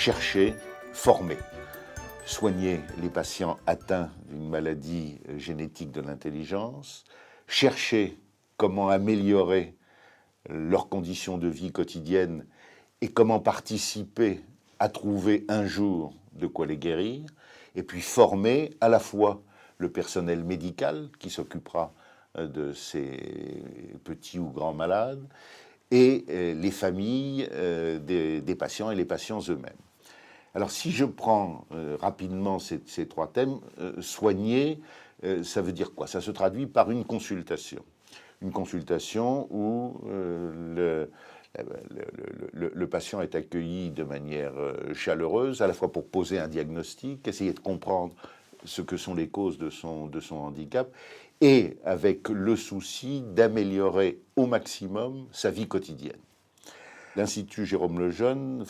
chercher, former, soigner les patients atteints d'une maladie génétique de l'intelligence, chercher comment améliorer leurs conditions de vie quotidiennes et comment participer à trouver un jour de quoi les guérir, et puis former à la fois le personnel médical qui s'occupera de ces petits ou grands malades et les familles des patients et les patients eux-mêmes. Alors si je prends rapidement ces trois thèmes, soigner, ça veut dire quoi? Ça se traduit par une consultation. Une consultation où le patient est accueilli de manière chaleureuse, à la fois pour poser un diagnostic, essayer de comprendre ce que sont les causes de son handicap, et avec le souci d'améliorer au maximum sa vie quotidienne. L'Institut Jérôme Lejeune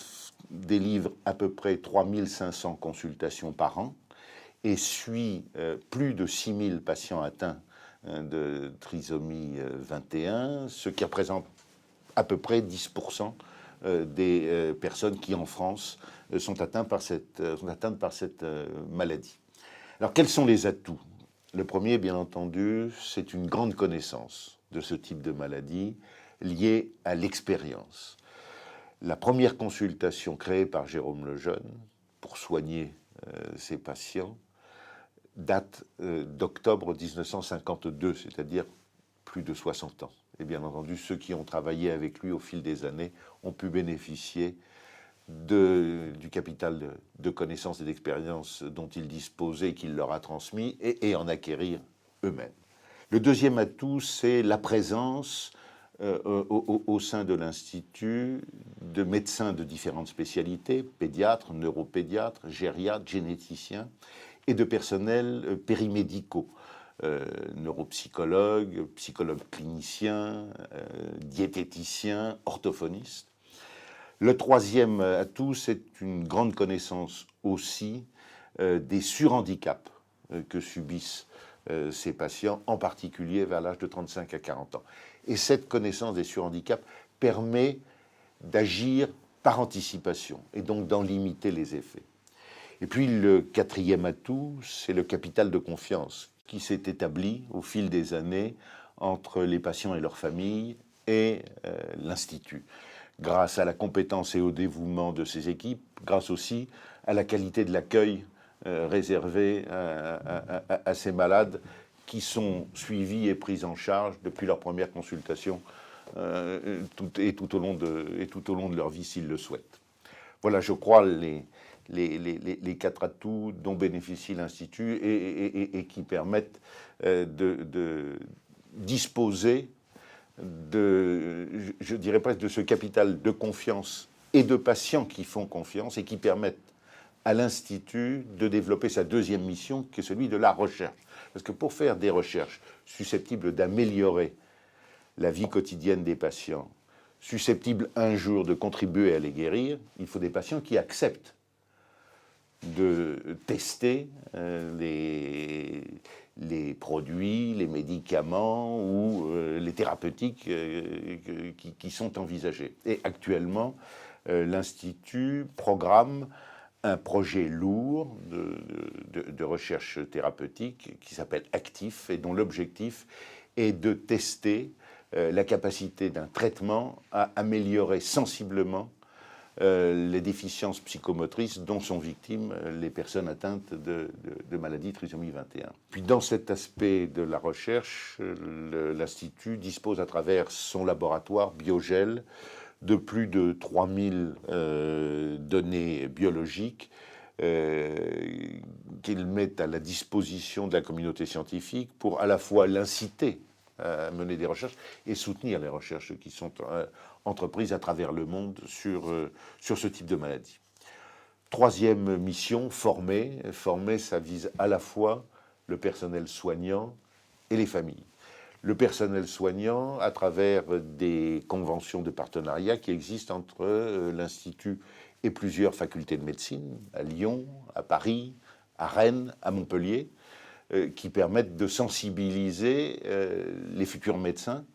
délivre à peu près 3500 consultations par an et suit plus de 6000 patients atteints de trisomie 21, ce qui représente à peu près 10% des personnes qui en France sont atteintes par cette maladie. Alors quels sont les atouts? Le premier, bien entendu, c'est une grande connaissance de ce type de maladie liée à l'expérience. La première consultation créée par Jérôme Lejeune pour soigner ses patients date d'octobre 1952, c'est-à-dire plus de 60 ans. Et bien entendu, ceux qui ont travaillé avec lui au fil des années ont pu bénéficier du capital de connaissances et d'expérience dont il disposait, qu'il leur a transmis, et en acquérir eux-mêmes. Le deuxième atout, c'est la présence au sein de l'Institut de médecins de différentes spécialités, pédiatres, neuropédiatres, gériatres, généticiens, et de personnels périmédicaux, neuropsychologues, psychologues cliniciens, diététiciens, orthophonistes. Le troisième atout, c'est une grande connaissance aussi des surhandicaps que subissent ces patients, en particulier vers l'âge de 35 à 40 ans. Et cette connaissance des surhandicaps permet d'agir par anticipation et donc d'en limiter les effets. Et puis le quatrième atout, c'est le capital de confiance qui s'est établi au fil des années entre les patients et leurs familles et l'Institut, grâce à la compétence et au dévouement de ses équipes, grâce aussi à la qualité de l'accueil réservé à ces malades qui sont suivis et pris en charge depuis leur première consultation tout au long de leur vie s'ils le souhaitent. Voilà, je crois, les quatre atouts dont bénéficie l'Institut et qui permettent de disposer je dirais presque de ce capital de confiance et de patients qui font confiance et qui permettent à l'Institut de développer sa deuxième mission, qui est celui de la recherche. Parce que pour faire des recherches susceptibles d'améliorer la vie quotidienne des patients, susceptibles un jour de contribuer à les guérir, il faut des patients qui acceptent de tester les produits, les médicaments ou les thérapeutiques qui sont envisagés. Et actuellement, l'Institut programme un projet lourd de recherche thérapeutique qui s'appelle Actif et dont l'objectif est de tester la capacité d'un traitement à améliorer sensiblement les déficiences psychomotrices dont sont victimes les personnes atteintes de maladie trisomie 21. Puis dans cet aspect de la recherche, l'Institut dispose à travers son laboratoire Biogel de plus de 3000 données biologiques qu'il met à la disposition de la communauté scientifique pour à la fois l'inciter à mener des recherches et soutenir les recherches qui sont entreprises à travers le monde sur ce type de maladie. Troisième mission, former. Former, ça vise à la fois le personnel soignant et les familles. Le personnel soignant à travers des conventions de partenariat qui existent entre l'Institut et plusieurs facultés de médecine, à Lyon, à Paris, à Rennes, à Montpellier, qui permettent de sensibiliser les futurs médecins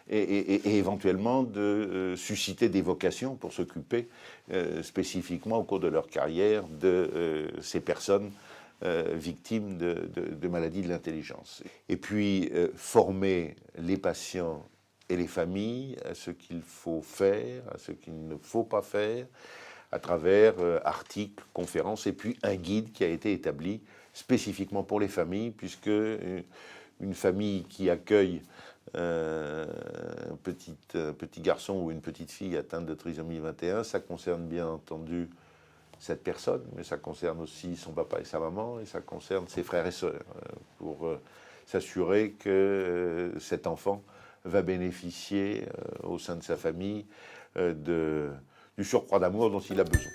et éventuellement de susciter des vocations pour s'occuper spécifiquement au cours de leur carrière de ces personnes victimes de maladies de l'intelligence. Et puis former les patients et les familles à ce qu'il faut faire, à ce qu'il ne faut pas faire, à travers articles, conférences, et puis un guide qui a été établi spécifiquement pour les familles, puisque une famille qui accueille un petit garçon ou une petite fille atteinte de trisomie 21, ça concerne bien entendu cette personne, mais ça concerne aussi son papa et sa maman, et ça concerne ses frères et sœurs, pour s'assurer que cet enfant va bénéficier au sein de sa famille du surcroît d'amour dont il a besoin.